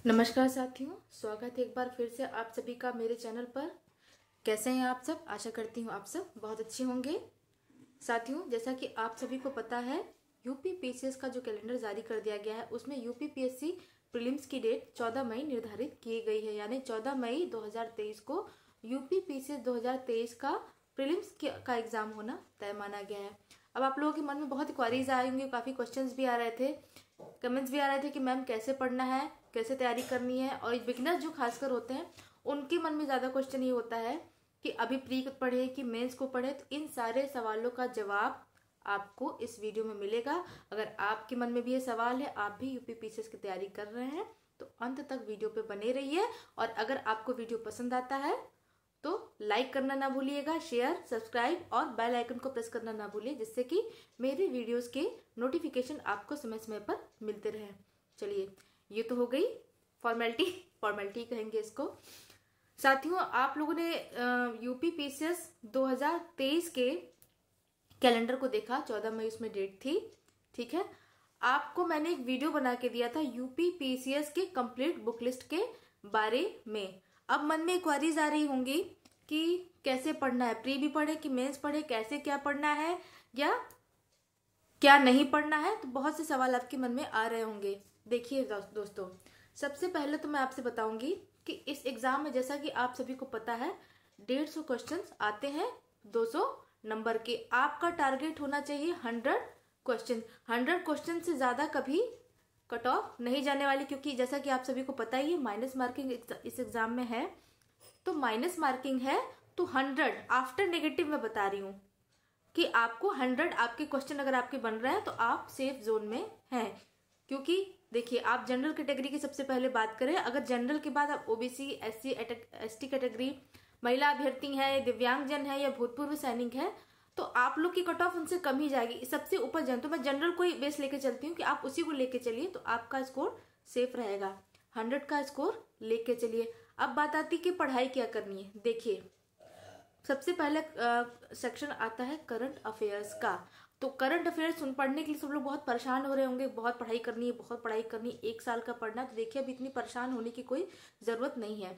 नमस्कार साथियों, स्वागत है एक बार फिर से आप सभी का मेरे चैनल पर। कैसे हैं आप सब? आशा करती हूँ आप सब बहुत अच्छे होंगे। साथियों, जैसा कि आप सभी को पता है, यूपी पीसीएस का जो कैलेंडर जारी कर दिया गया है उसमें यूपी पीएससी प्रीलिम्स की डेट 14 मई निर्धारित की गई है। यानी 14 मई 2023 को यूपी पीसीएस 2023 का प्रीलिम्स का एग्जाम होना तय माना गया है। अब आप लोगों के मन में बहुत क्वारीज आए होंगे, काफी क्वेश्चंस भी आ रहे थे, कमेंट्स भी आ रहे थे कि मैम कैसे पढ़ना है, कैसे तैयारी करनी है। और बिगिनर जो खासकर होते हैं उनके मन में ज्यादा क्वेश्चन ये होता है कि अभी प्री पढ़े कि मेंस को पढ़े। तो इन सारे सवालों का जवाब आपको इस वीडियो में मिलेगा। अगर आपके मन में भी ये सवाल है, आप भी यूपी पीसीएस की तैयारी कर रहे हैं, तो अंत तक वीडियो पे बने रहिए। और अगर आपको वीडियो पसंद आता है तो लाइक करना ना भूलिएगा, शेयर, सब्सक्राइब और बेल आइकन को प्रेस करना ना भूलिए, जिससे कि मेरे वीडियोस के नोटिफिकेशन आपको समय समय पर मिलते रहे। चलिए, ये तो हो गई फॉर्मेलिटी कहेंगे इसको। साथियों, आप लोगों ने यूपी पीसीएस 2023 के कैलेंडर को देखा, 14 मई उसमें डेट थी, ठीक है। आपको मैंने एक वीडियो बना के दिया था यूपी पीसीएस के कंप्लीट बुक लिस्ट के बारे में। अब मन में क्वेरीज आ रही होंगी कि कैसे पढ़ना है, प्री भी पढ़े कि मेंस पढ़े, कैसे क्या पढ़ना है या क्या नहीं पढ़ना है। तो बहुत से सवाल आपके मन में आ रहे होंगे। देखिए दोस्तों, सबसे पहले तो मैं आपसे बताऊंगी कि इस एग्जाम में, जैसा कि आप सभी को पता है, 150 क्वेश्चंस आते हैं 200 नंबर के। आपका टारगेट होना चाहिए 100 क्वेश्चन। 100 क्वेश्चन से ज्यादा कभी कट ऑफ नहीं जाने वाली, क्योंकि जैसा कि आप सभी को पता ही है माइनस मार्किंग इस एग्जाम में है। तो माइनस मार्किंग है तो 100 आफ्टर नेगेटिव में बता रही हूं कि आपको 100 आपके क्वेश्चन अगर आपके बन रहे हैं तो आप सेफ जोन में हैं। क्योंकि देखिए, आप जनरल कैटेगरी की सबसे पहले बात करें, अगर जनरल के बाद आप ओबीसी, एससी, एसटी कैटेगरी, महिला अभ्यर्थी है, दिव्यांगजन है या भूतपूर्व सैनिक है, तो आप लोग की कट ऑफ उनसे कम ही जाएगी। सबसे ऊपर जन, तो मैं जनरल को ही बेस लेके चलती हूँ कि आप उसी को लेके चलिए तो आपका स्कोर सेफ रहेगा। 100 का स्कोर लेके चलिए। अब बात आती कि पढ़ाई क्या करनी है। देखिए, सबसे पहले सेक्शन आता है करंट अफेयर्स का। तो करंट अफेयर्स पढ़ने के लिए सब लोग बहुत परेशान हो रहे होंगे, बहुत पढ़ाई करनी है, बहुत पढ़ाई करनी है, 1 साल का पढ़ना। तो देखिए, अभी इतनी परेशान होने की कोई जरूरत नहीं है।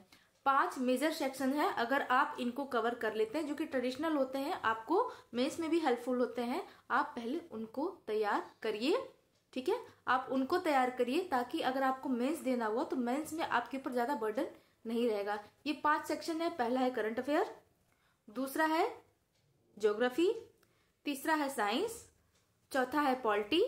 5 मेजर सेक्शन है, अगर आप इनको कवर कर लेते हैं, जो कि ट्रेडिशनल होते हैं, आपको मेंस में भी हेल्पफुल होते हैं, आप पहले उनको तैयार करिए, ठीक है। आप उनको तैयार करिए ताकि अगर आपको मेंस देना हुआ तो मेंस में आपके ऊपर ज्यादा बर्डन नहीं रहेगा। ये 5 सेक्शन है। पहला है करंट अफेयर, दूसरा है ज्योग्राफी, तीसरा है साइंस, चौथा है पॉलिटी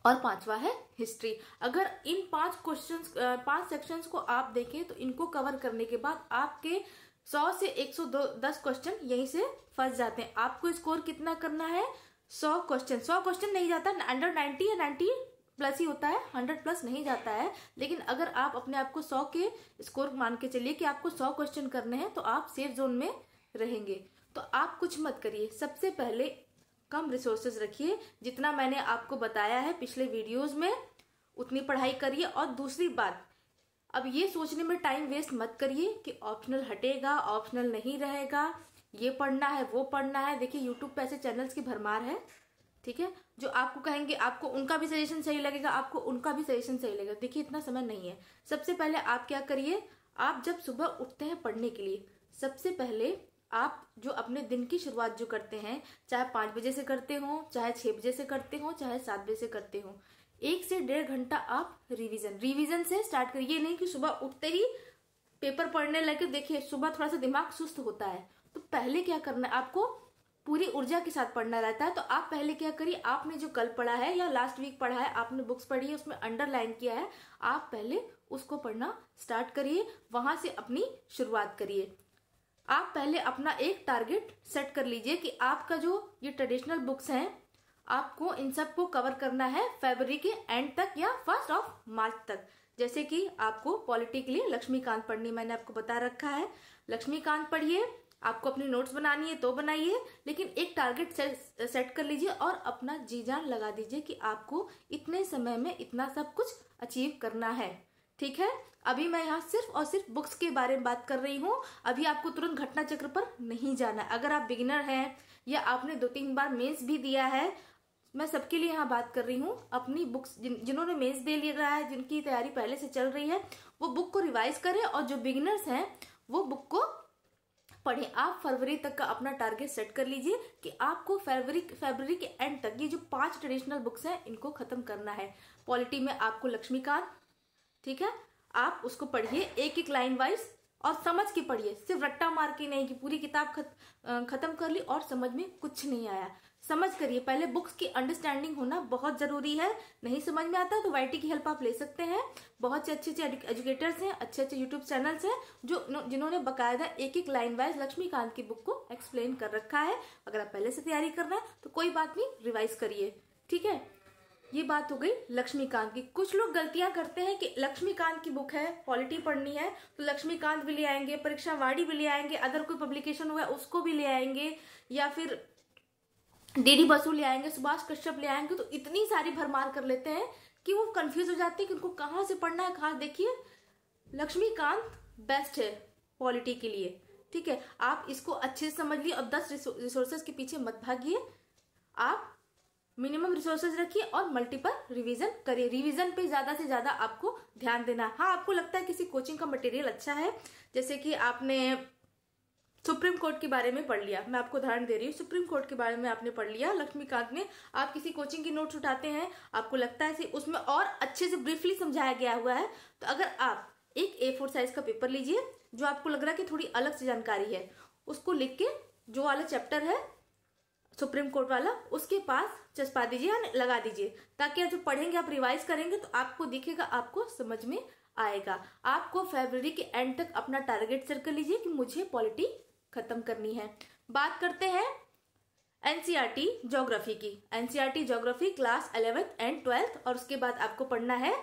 और 5वां है हिस्ट्री। अगर इन 5 सेक्शंस को आप देखें तो इनको कवर करने के बाद आपके 100 से 110 क्वेश्चन यहीं से फंस जाते हैं। आपको स्कोर कितना करना है? 100 क्वेश्चन नहीं जाता, अंडर 90 या 90 प्लस ही होता है, 100 प्लस नहीं जाता है। लेकिन अगर आप अपने आप को 100 के स्कोर मान के चलिए कि आपको 100 क्वेश्चन करने हैं, तो आप सेफ जोन में रहेंगे। तो आप कुछ मत करिए, सबसे पहले कम रिसोर्सेज रखिए। जितना मैंने आपको बताया है पिछले वीडियोस में, उतनी पढ़ाई करिए। और दूसरी बात, अब ये सोचने में टाइम वेस्ट मत करिए कि ऑप्शनल हटेगा, ऑप्शनल नहीं रहेगा, ये पढ़ना है, वो पढ़ना है। देखिए, यूट्यूब पे ऐसे चैनल्स की भरमार है, ठीक है, जो आपको कहेंगे, आपको उनका भी सजेशन सही लगेगा, आपको उनका भी सजेशन सही लगेगा। देखिए, इतना समय नहीं है। सबसे पहले आप क्या करिए, आप जब सुबह उठते हैं पढ़ने के लिए, सबसे पहले आप जो अपने दिन की शुरुआत जो करते हैं, चाहे 5 बजे से करते हो, चाहे 6 बजे से करते हो, चाहे 7 बजे से करते हो, 1 से 1.5 घंटा आप रिवीजन से स्टार्ट करिए। नहीं कि सुबह उठते ही पेपर पढ़ने लगे। देखिए, सुबह थोड़ा सा दिमाग सुस्त होता है, तो पहले क्या करना है, आपको पूरी ऊर्जा के साथ पढ़ना रहता है। तो आप पहले क्या करिए, आपने जो कल पढ़ा है या लास्ट वीक पढ़ा है, आपने बुक्स पढ़ी है, उसमें अंडरलाइन किया है, आप पहले उसको पढ़ना स्टार्ट करिए, वहां से अपनी शुरुआत करिए। आप पहले अपना एक टारगेट सेट कर लीजिए कि आपका जो ये ट्रेडिशनल बुक्स हैं, आपको इन सब को कवर करना है फरवरी के एंड तक या 1 मार्च तक। जैसे कि आपको पॉलिटी के लिए लक्ष्मीकांत पढ़नी, मैंने आपको बता रखा है, लक्ष्मीकांत पढ़िए। आपको अपनी नोट्स बनानी है तो बनाइए, लेकिन एक टारगेट सेट कर लीजिए और अपना जी जान लगा दीजिए कि आपको इतने समय में इतना सब कुछ अचीव करना है, ठीक है। अभी मैं यहाँ सिर्फ और सिर्फ बुक्स के बारे में बात कर रही हूँ। अभी आपको तुरंत घटना चक्र पर नहीं जाना। अगर आप बिगिनर हैं या आपने 2-3 बार मेंस भी दिया है, मैं सबके लिए यहाँ बात कर रही हूँ। अपनी बुक्स जिन्होंने मेंस दे लिया है, जिनकी तैयारी पहले से चल रही है, वो बुक को रिवाइज करें, और जो बिगिनर्स हैं वो बुक को पढ़ें। आप फरवरी तक का अपना टारगेट सेट कर लीजिए कि आपको फरवरी के एंड तक ये जो 5 ट्रेडिशनल बुक्स हैं इनको खत्म करना है। पॉलिटी में आपको लक्ष्मीकांत, ठीक है, आप उसको पढ़िए एक एक लाइन वाइज और समझ के पढ़िए, सिर्फ रट्टा मार के नहीं कि पूरी किताब खत्म कर ली और समझ में कुछ नहीं आया। समझ करिए, पहले बुक्स की अंडरस्टैंडिंग होना बहुत जरूरी है। नहीं समझ में आता तो वाईटी की हेल्प आप ले सकते हैं। बहुत से अच्छे एजुकेटर्स हैं, अच्छे अच्छे यूट्यूब चैनल्स हैं जिन्होंने बकायदा एक एक लाइन वाइज लक्ष्मीकांत की बुक को एक्सप्लेन कर रखा है। अगर आप पहले से तैयारी कर रहे हैं तो कोई बात नहीं, रिवाइज करिए, ठीक है। ये बात हो गई लक्ष्मीकांत की। कुछ लोग गलतियां करते हैं कि लक्ष्मीकांत की बुक है, पॉलिटी पढ़नी है तो लक्ष्मीकांत भी ले आएंगे, परीक्षा वाणी भी ले आएंगे, अदर कोई पब्लिकेशन हुआ उसको भी ले आएंगे, या फिर डीडी बसु ले आएंगे, सुभाष कश्यप ले आएंगे, तो इतनी सारी भरमार कर लेते हैं कि वो कंफ्यूज हो जाते हैं कि उनको कहाँ से पढ़ना है, कहाँ। देखिए, लक्ष्मीकांत बेस्ट है पॉलिटी के लिए, ठीक है। आप इसको अच्छे से समझ लिए और 10 रिसोर्सेज के पीछे मत भागिए। आप मिनिमम रिसोर्सेज रखिए और मल्टीपल रिवीजन करिए। रिवीजन पे ज्यादा से ज्यादा आपको ध्यान देना। हाँ, आपको लगता है किसी कोचिंग का मटेरियल अच्छा है, जैसे कि आपने सुप्रीम कोर्ट के बारे में पढ़ लिया, मैं आपको उदाहरण दे रही हूँ, सुप्रीम कोर्ट के बारे में आपने पढ़ लिया लक्ष्मीकांत में, आप किसी कोचिंग की नोट्स उठाते हैं, आपको लगता है उसमें और अच्छे से ब्रीफली समझाया गया हुआ है, तो अगर आप एक A4 साइज का पेपर लीजिए, जो आपको लग रहा है कि थोड़ी अलग से जानकारी है, उसको लिख के जो वाला चैप्टर है सुप्रीम कोर्ट वाला उसके पास चस्पा दीजिए या लगा दीजिए, ताकि आप जब पढ़ेंगे, आप रिवाइज करेंगे तो आपको दिखेगा, आपको समझ में आएगा। आपको फरवरी के एंड तक अपना टारगेट सेट कर लीजिए कि मुझे पॉलिटी खत्म करनी है। बात करते हैं एनसीईआरटी ज्योग्राफी की। NCERT geography class 11th and 12th, और उसके बाद आपको पढ़ना है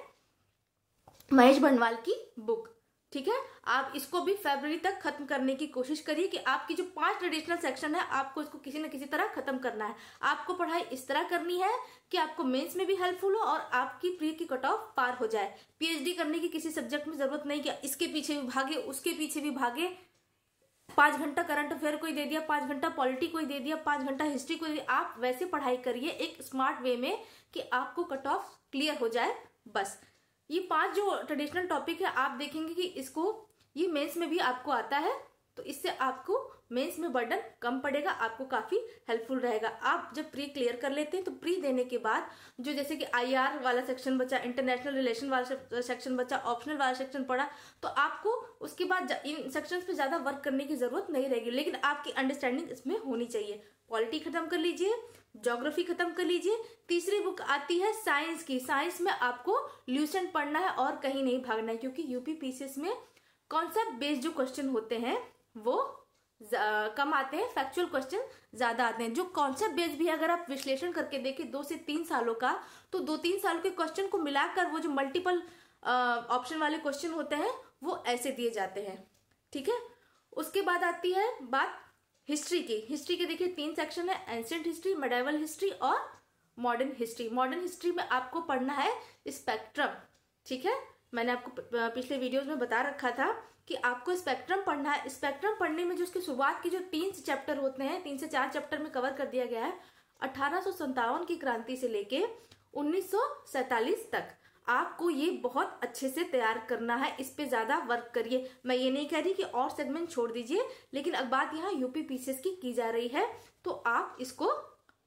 महेश बंडवाल की बुक, ठीक है। आप इसको भी फरवरी तक खत्म करने की कोशिश करिए कि आपकी जो 5 ट्रेडिशनल सेक्शन है, आपको इसको किसी न किसी तरह खत्म करना है। आपको पढ़ाई इस तरह करनी है कि आपको मेंस में भी हेल्पफुल हो और आपकी प्री की कट ऑफ पार हो जाए। पीएचडी करने की किसी सब्जेक्ट में जरूरत नहीं कि इसके पीछे भी भागे, उसके पीछे भी भागे। 5 घंटा करंट अफेयर कोई दे दिया, 5 घंटा पॉलिटी कोई दे दिया, 5 घंटा हिस्ट्री कोई दे दिया। आप वैसे पढ़ाई करिए एक स्मार्ट वे में कि आपको कट ऑफ क्लियर हो जाए। बस ये 5 जो ट्रेडिशनल टॉपिक है, आप देखेंगे कि इसको ये मेंस में भी आपको आता है, तो इससे आपको मेंस में बर्डन कम पड़ेगा, आपको काफी हेल्पफुल रहेगा। आप जब प्री क्लियर कर लेते हैं तो प्री देने के बाद जो जैसे कि आईआर वाला सेक्शन बचा, इंटरनेशनल रिलेशन वाला सेक्शन बचा, ऑप्शनल वाला सेक्शन पड़ा, तो आपको उसके बाद इन सेक्शंस पे ज्यादा वर्क करने की जरूरत नहीं रहेगी, लेकिन आपकी अंडरस्टैंडिंग इसमें होनी चाहिए। पॉलिटी खत्म कर लीजिए, ज्योग्राफी खत्म कर लीजिए। तीसरी बुक आती है साइंस की। साइंस में आपको ल्यूसेंट पढ़ना है और कहीं नहीं भागना है, क्योंकि यूपी पीसीएस में कॉन्सेप्ट बेस्ड जो क्वेश्चन होते हैं वो कम आते हैं, फैक्चुअल क्वेश्चन ज्यादा आते हैं। जो कॉन्सेप्ट बेस्ड भी अगर आप विश्लेषण करके देखें 2 से 3 सालों का, तो 2-3 सालों के क्वेश्चन को मिलाकर वो जो मल्टीपल ऑप्शन वाले क्वेश्चन होते हैं वो ऐसे दिए जाते हैं, ठीक है। उसके बाद आती है बात हिस्ट्री की। हिस्ट्री के देखिए 3 सेक्शन है, एंशिएंट हिस्ट्री, मेडिवल हिस्ट्री और मॉडर्न हिस्ट्री। मॉडर्न हिस्ट्री में आपको पढ़ना है स्पेक्ट्रम, ठीक है। मैंने आपको पिछले वीडियोस में बता रखा था कि आपको स्पेक्ट्रम पढ़ना है। स्पेक्ट्रम पढ़ने में जो उसकी शुरुआत की जो 3 चैप्टर होते हैं, 3 से 4 चैप्टर में कवर कर दिया गया है। 1857 की क्रांति से लेके 1947 तक आपको ये बहुत अच्छे से तैयार करना है। इस पे ज्यादा वर्क करिए। मैं ये नहीं कह रही कि और सेगमेंट छोड़ दीजिए, लेकिन अब बात यहाँ यूपी पीसीएस की जा रही है, तो आप इसको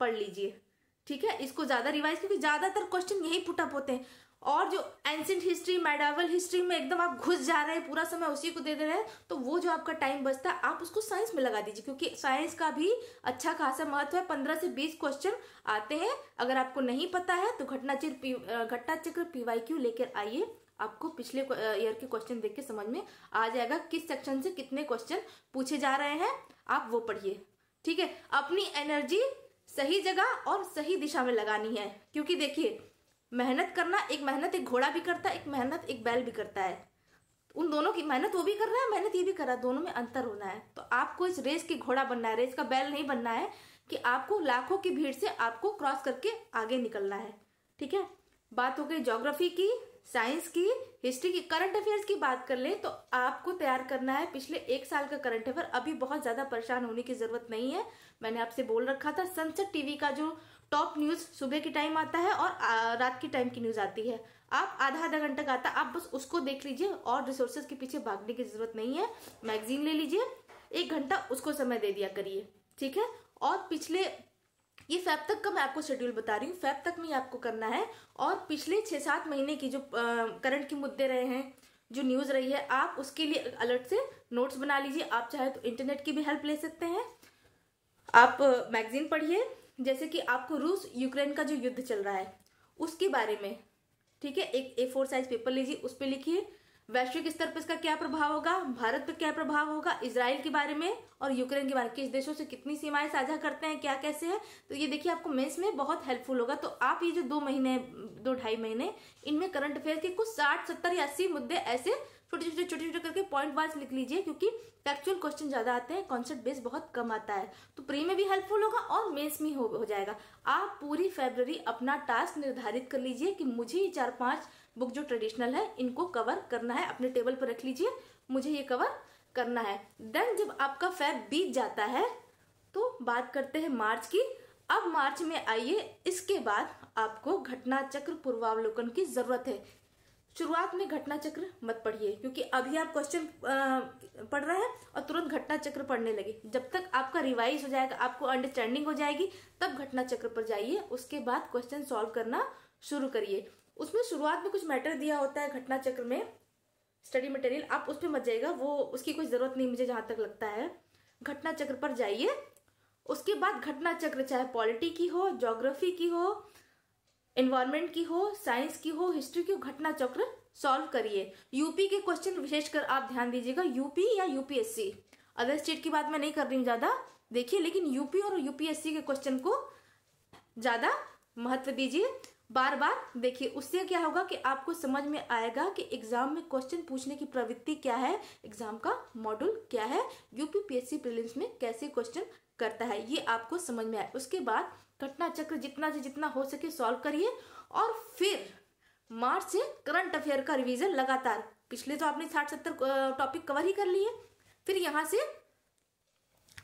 पढ़ लीजिए, ठीक है। इसको ज्यादा रिवाइज, क्योंकि ज्यादातर क्वेश्चन यही पुटअप होते हैं। और जो एंशिएंट हिस्ट्री, मेडिवल हिस्ट्री में एकदम आप घुस जा रहे हैं, पूरा समय उसी को दे दे रहे हैं, तो वो जो आपका टाइम बचता है आप उसको साइंस में लगा दीजिए, क्योंकि साइंस का भी अच्छा खासा महत्व है। 15 से 20 क्वेश्चन आते हैं। अगर आपको नहीं पता है तो घटना चक्र PYQ लेकर आइए, आपको पिछले ईयर के क्वेश्चन देख के समझ में आ जाएगा किस सेक्शन से कितने क्वेश्चन पूछे जा रहे हैं, आप वो पढ़िए, ठीक है। अपनी एनर्जी सही जगह और सही दिशा में लगानी है, क्योंकि देखिए मेहनत करना, एक मेहनत एक घोड़ा भी करता है, एक मेहनत एक बैल भी करता है। उन दोनों की मेहनत वो भी कर रहा है, मेहनत ये भी कर रहा है, दोनों में अंतर होना है। तो आपको इस रेस की घोड़ा बनना है, रेस का बैल नहीं बनना है कि आपको लाखों की भीड़ से आपको क्रॉस करके आगे निकलना है, ठीक है। बात हो गई ज्योग्राफी की, साइंस की, हिस्ट्री की। करंट अफेयर्स की बात कर ले तो आपको तैयार करना है पिछले 1 साल का करंट अफेयर। अभी बहुत ज्यादा परेशान होने की जरूरत नहीं है, मैंने आपसे बोल रखा था। संसद टीवी का जो टॉप न्यूज सुबह के टाइम आता है और रात के टाइम की न्यूज आती है। आप आधा आधा घंटा का आता है, आप बस उसको देख लीजिए और रिसोर्सेज के पीछे भागने की जरूरत नहीं है। मैगजीन ले लीजिए, 1 घंटा उसको समय दे दिया करिए, ठीक है। और पिछले, ये फेब तक का मैं आपको शेड्यूल बता रही हूँ, फेब तक में ही आपको करना है। और पिछले 6-7 महीने की जो करंट की मुद्दे रहे हैं, जो न्यूज रही है, आप उसके लिए अलर्ट से नोट्स बना लीजिए। आप चाहे तो इंटरनेट की भी हेल्प ले सकते हैं, आप मैगजीन पढ़िए। जैसे कि आपको रूस यूक्रेन का जो युद्ध चल रहा है उसके बारे में, ठीक है, एक A4 साइज पेपर लीजिए, उस पर लिखिए वैश्विक स्तर पर इसका क्या प्रभाव होगा, भारत पर क्या प्रभाव होगा, इजराइल के बारे में और यूक्रेन के बारे में, किस देशों से कितनी सीमाएं साझा करते हैं, क्या कैसे है। तो ये देखिए आपको मेंस में बहुत हेल्पफुल होगा। तो आप ये जो 2-2.5 महीने, इनमें करंट अफेयर के कुछ 60, 70 या 80 मुद्दे ऐसे छोटे छोटे करके पॉइंट वाइज लिख लीजिए, क्योंकि फैक्चुअल क्वेश्चन ज्यादा आते हैं, कॉन्सेप्ट बेस बहुत कम आता है। तो प्री में भी हेल्पफुल होगा और मेंस में हो जाएगा। आप पूरी फरवरी अपना टास्क निर्धारित कर लीजिए कि मुझे ये 4-5 बुक जो ट्रेडिशनल है इनको कवर करना है, अपने टेबल पर रख लीजिए, मुझे ये कवर करना है। देन जब आपका फेब बीत जाता है तो बात करते हैं मार्च की। अब मार्च में आइए, इसके बाद आपको घटना चक्र पूर्वावलोकन की जरूरत है। शुरुआत में घटना चक्र मत पढ़िए, क्योंकि अभी आप क्वेश्चन पढ़ रहे हैं और तुरंत घटना चक्र पढ़ने लगे। जब तक आपका रिवाइज हो जाएगा, आपको अंडरस्टैंडिंग हो जाएगी, तब घटना चक्र पर जाइए। उसके बाद क्वेश्चन सॉल्व करना शुरू करिए। उसमें शुरुआत में कुछ मैटर दिया होता है घटना चक्र में, स्टडी मटेरियल, आप उस पर मत जाइएगा, वो उसकी कोई जरूरत नहीं मुझे जहां तक लगता है। घटना चक्र पर जाइए। उसके बाद घटना चक्र चाहे पॉलिटी की हो, ज्योग्राफी की हो, एनवायरमेंट की हो, साइंस की हो, हिस्ट्री की हो, घटना चक्र सॉल्व करिए। यूपी के क्वेश्चन विशेषकर आप ध्यान दीजिएगा, यूपी या यूपीएससी, अदर स्टेट की बात मैं नहीं कर रही हूँ ज्यादा, देखिए, लेकिन यूपी और यूपीएससी के क्वेश्चन को ज्यादा महत्व दीजिए, बार बार देखिए। उससे क्या होगा कि आपको समझ में आएगा कि एग्जाम में क्वेश्चन पूछने की प्रवृत्ति क्या है, एग्जाम का मॉड्यूल क्या है, यूपीपीएससी प्रीलिम्स में कैसे क्वेश्चन करता है, ये आपको समझ में आए। उसके बाद घटना चक्र जितना से जितना हो सके सॉल्व करिए। और फिर मार्च से करंट अफेयर का रिवीजन लगातार, पिछले तो आपने 60-70 टॉपिक कवर ही कर लिए, फिर यहां से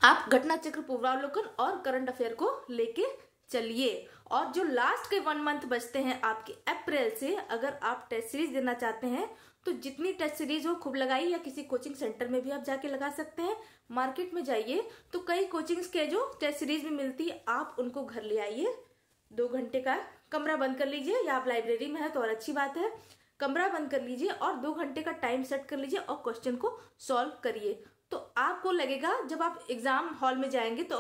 आप घटना चक्र पूर्वावलोकन और करंट अफेयर को लेके चलिए। और जो लास्ट के 1 मंथ बचते हैं आपके अप्रैल से, अगर आप टेस्ट सीरीज देना चाहते हैं तो जितनी टेस्ट सीरीज हो खूब लगाइए, या किसी कोचिंग सेंटर में भी आप जाके लगा सकते हैं। मार्केट में जाइए तो कई कोचिंग्स के जो टेस्ट सीरीज भी मिलती है, आप उनको घर ले आइए। 2 घंटे का कमरा बंद कर लीजिए, या आप लाइब्रेरी में है तो और अच्छी बात है, कमरा बंद कर लीजिए और 2 घंटे का टाइम सेट कर लीजिए और क्वेश्चन को सॉल्व करिए। तो आपको लगेगा जब आप एग्जाम हॉल में जाएंगे तो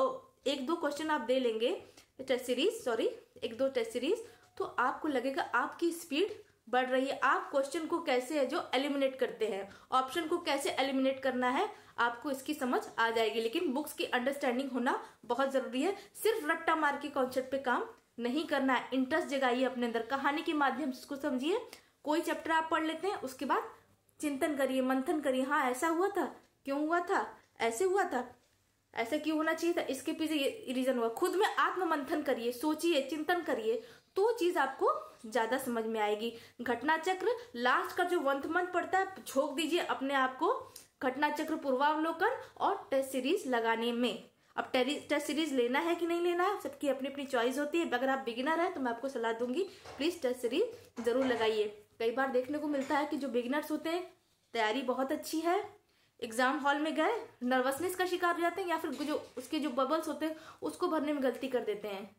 1-2 क्वेश्चन आप दे लेंगे, test series, sorry 1-2 test series, तो आपको लगेगा आपकी स्पीड बढ़ रही है। आप क्वेश्चन को कैसे है जो एलिमिनेट करते हैं, ऑप्शन को कैसे एलिमिनेट करना है, आपको इसकी समझ आ जाएगी। लेकिन बुक्स की अंडरस्टैंडिंग होना बहुत जरूरी है। सिर्फ रट्टा मार के कॉन्सेप्ट पे काम नहीं करना है, इंटरेस्ट जगाइए अपने अंदर, कहानी के माध्यम से उसको समझिए। कोई चैप्टर आप पढ़ लेते हैं, उसके बाद चिंतन करिए, मंथन करिए, हाँ ऐसा हुआ था, क्यों हुआ था, ऐसे हुआ था, ऐसा क्यों होना चाहिए था, इसके पीछे ये रीजन हुआ। खुद में आत्म मंथन करिए, सोचिए, चिंतन करिए, तो चीज आपको ज्यादा समझ में आएगी। घटना चक्र लास्ट का जो 1 मंथ पड़ता है, झोंक दीजिए अपने आप को घटना चक्र पूर्वावलोकन और टेस्ट सीरीज लगाने में। अब टेस्ट सीरीज लेना है कि नहीं लेना है, सबकी अपनी अपनी चॉइस होती है। अगर आप बिगिनर है तो मैं आपको सलाह दूंगी, प्लीज टेस्ट सीरीज जरूर लगाइए। कई बार देखने को मिलता है कि जो बिगिनर्स होते हैं, तैयारी बहुत अच्छी है, एग्जाम हॉल में गए नर्वसनेस का शिकार हो जाते हैं, या फिर जो उसके जो बबल्स होते हैं उसको भरने में गलती कर देते हैं।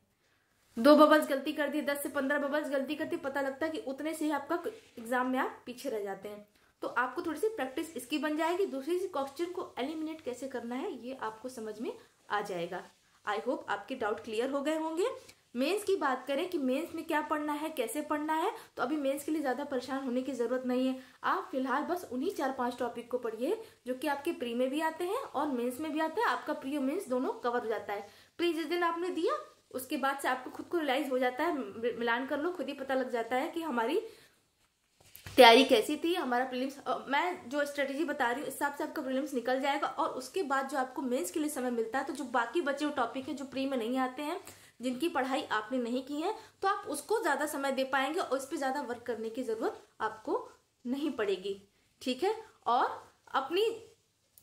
2 बबल्स गलती कर दी, 10 से 15 बबल्स गलती करती, पता लगता है कि उतने से ही आपका एग्जाम में आप पीछे रह जाते हैं। तो आपको थोड़ी सी प्रैक्टिस इसकी बन जाएगी। दूसरी क्वेश्चन को एलिमिनेट कैसे करना है ये आपको समझ में आ जाएगा। आई होप आपके डाउट क्लियर हो गए होंगे। मेंस की बात करें कि मेंस में क्या पढ़ना है, कैसे पढ़ना है, तो अभी मेंस के लिए ज्यादा परेशान होने की जरूरत नहीं है। आप फिलहाल बस उन्हीं 4-5 टॉपिक को पढ़िए जो कि आपके प्री में भी आते हैं और मेंस में भी आते हैं। आपका प्री और मेंस दोनों कवर हो जाता है। प्री जिस दिन आपने दिया उसके बाद से आपको खुद को रियलाइज हो जाता है, मिलान कर लो, खुद ही पता लग जाता है कि हमारी तैयारी कैसी थी, हमारा प्रीलिम्स। मैं जो स्ट्रेटेजी बता रही हूँ इस हिसाब से आपका प्रीलिम्स निकल जाएगा। और उसके बाद जो आपको मेंस के लिए समय मिलता है, तो जो बाकी बचे हुए टॉपिक है जो प्री में नहीं आते हैं, जिनकी पढ़ाई आपने नहीं की है, तो आप उसको ज्यादा समय दे पाएंगे और इस पर ज्यादा वर्क करने की जरूरत आपको नहीं पड़ेगी। ठीक है। और अपनी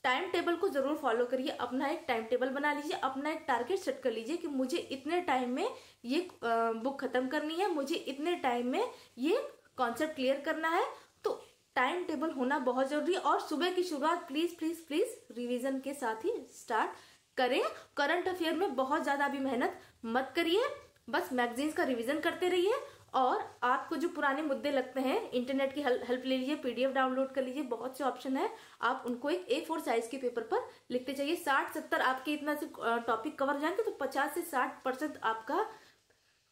टाइम टेबल को जरूर फॉलो करिए, अपना एक टाइम टेबल बना लीजिए, अपना एक टारगेट सेट कर लीजिए कि मुझे इतने टाइम में ये बुक खत्म करनी है, मुझे इतने टाइम में ये कॉन्सेप्ट क्लियर करना है। तो टाइम टेबल होना बहुत जरूरी है। और सुबह की शुरुआत प्लीज प्लीज प्लीज रिवीजन के साथ ही स्टार्ट करें। करंट अफेयर में बहुत ज्यादा अभी मेहनत मत करिए, बस मैगजीन्स का रिवीजन करते रहिए। और आपको जो पुराने मुद्दे लगते हैं, इंटरनेट की हेल्प ले लीजिए, पीडीएफ डाउनलोड कर लीजिए, बहुत से ऑप्शन है, आप उनको एक A4 साइज के पेपर पर लिखते जाइए। 60-70 आपके इतना से टॉपिक कवर जाएंगे तो 50 से 60% आपका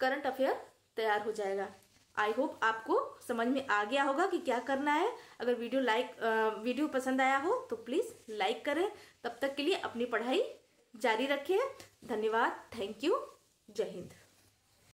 करंट अफेयर तैयार हो जाएगा। आई होप आपको समझ में आ गया होगा कि क्या करना है। अगर वीडियो पसंद आया हो तो प्लीज लाइक करें। तब तक के लिए अपनी पढ़ाई जारी रखें। धन्यवाद, थैंक यू, जय हिंद।